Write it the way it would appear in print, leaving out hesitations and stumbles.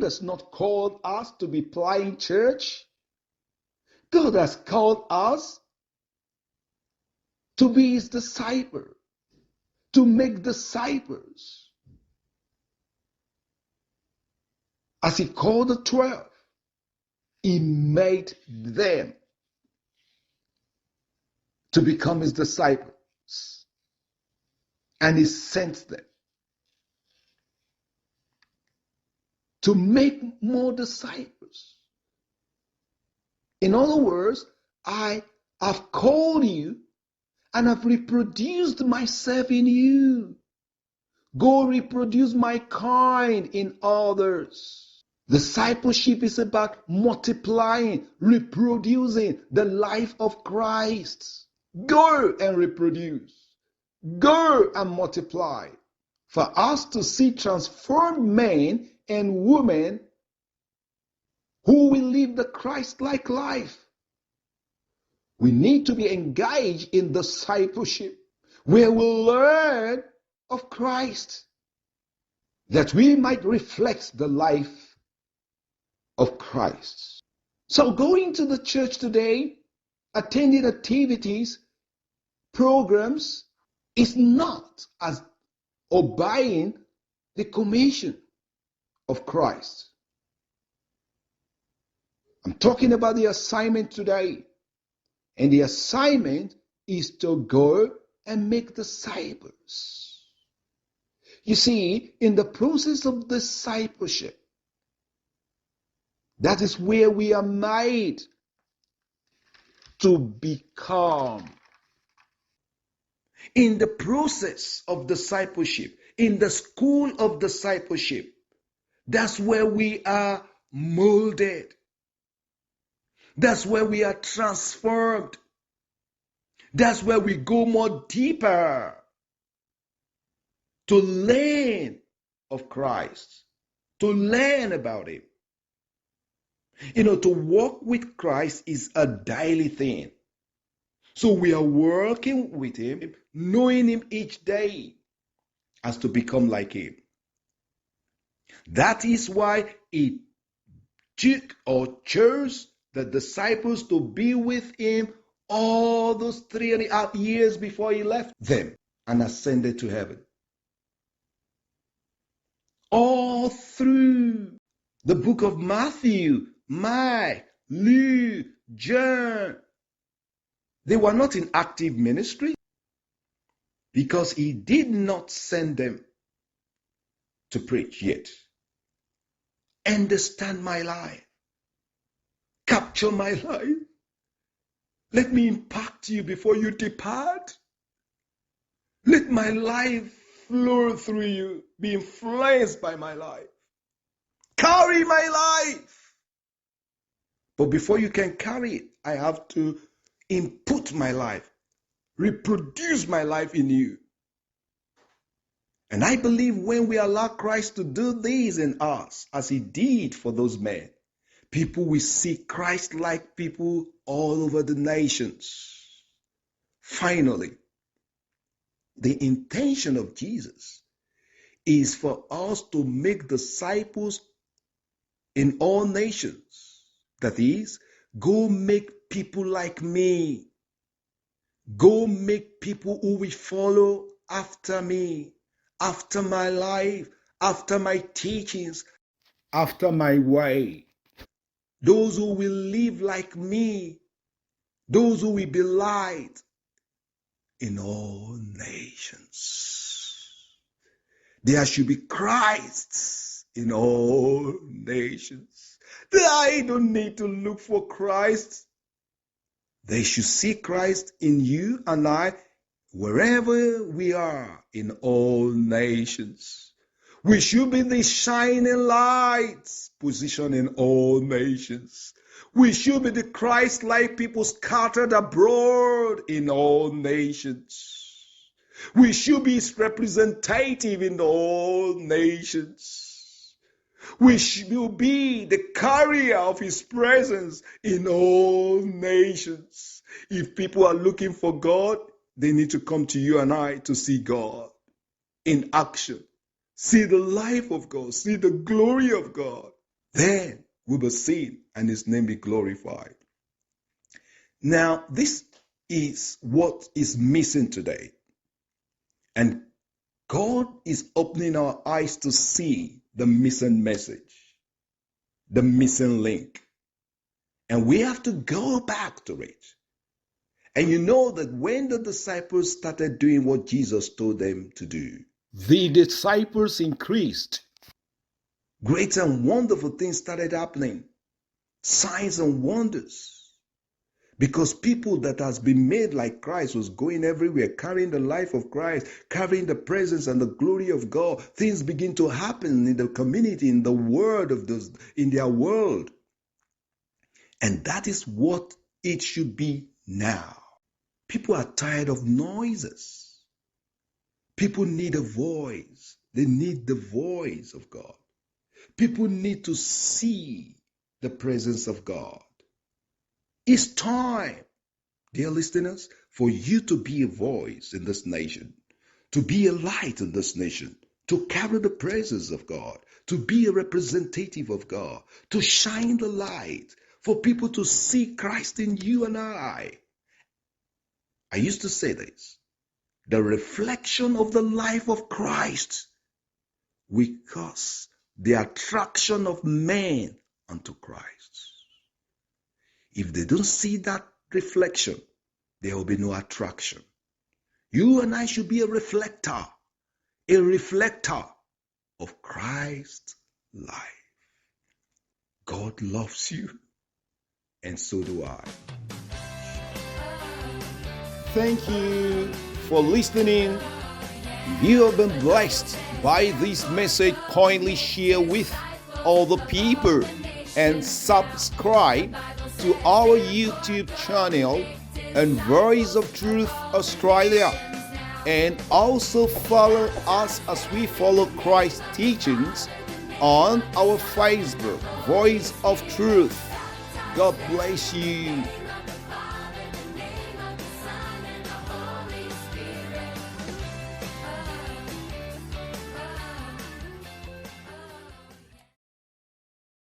God has not called us to be plying church. God has called us to be his disciple, to make disciples. As he called the 12, he made them to become his disciples. And he sent them to make more disciples. In other words, I have called you and have reproduced myself in you. Go reproduce my kind in others. Discipleship is about multiplying, reproducing the life of Christ. Go and reproduce. Go and multiply. For us to see transformed men and women who will live the Christ-like life, we need to be engaged in discipleship, where we learn of Christ, that we might reflect the life of Christ. So going to the church today, attending activities, programs, is not as obeying the commission of Christ. I'm talking about the assignment today. And the assignment is to go and make disciples. You see, in the process of discipleship, that is where we are made to become. In the process of discipleship, in the school of discipleship, that's where we are molded. That's where we are transformed. That's where we go more deeper to learn of Christ, to learn about him. You know, to walk with Christ is a daily thing. So we are working with him, knowing him each day as to become like him. That is why he took or chose the disciples to be with him all those 3.5 years before he left them and ascended to heaven. All through the book of Matthew, Mark, Luke, John, they were not in active ministry because he did not send them to preach yet. Understand my life. Capture my life. Let me impact you before you depart. Let my life flow through you, be influenced by my life. Carry my life. But before you can carry it, I have to input my life, reproduce my life in you. And I believe when we allow Christ to do this in us, as he did for those men, people will see Christ-like people all over the nations. Finally, the intention of Jesus is for us to make disciples in all nations. That is, go make people like me. Go make people who will follow after me, after my life, after my teachings, after my way. Those who will live like me, those who will be light in all nations. There should be Christ in all nations. I don't need to look for Christ. They should see Christ in you and I, wherever we are in all nations. We should be the shining lights positioned in all nations. We should be the Christ-like people scattered abroad in all nations. We should be his representative in all nations. We should be the carrier of his presence in all nations. If people are looking for God, they need to come to you and I to see God in action. See the life of God. See the glory of God. then we will see and his name be glorified. Now, this is what is missing today. And God is opening our eyes to see the missing message, the missing link. And we have to go back to it. And you know that when the disciples started doing what Jesus told them to do, the disciples increased. Great and wonderful things started happening. Signs and wonders. Because people that has been made like Christ was going everywhere, carrying the life of Christ, carrying the presence and the glory of God. Things begin to happen in the community, in the world of those, in their world. And that is what it should be now. People are tired of noises. People need a voice. They need the voice of God. People need to see the presence of God. It's time, dear listeners, for you to be a voice in this nation, to be a light in this nation, to carry the presence of God, to be a representative of God, to shine the light, for people to see Christ in you and I. I used to say this, the reflection of the life of Christ will cause the attraction of men unto Christ. If they don't see that reflection, there will be no attraction. You and I should be a reflector of Christ's life. God loves you, and so do I. Thank you for listening. If you have been blessed by this message, kindly share with other people and subscribe to our YouTube channel and Voice of Truth Australia, and also follow us as we follow Christ's teachings on our Facebook, Voice of Truth. God bless you.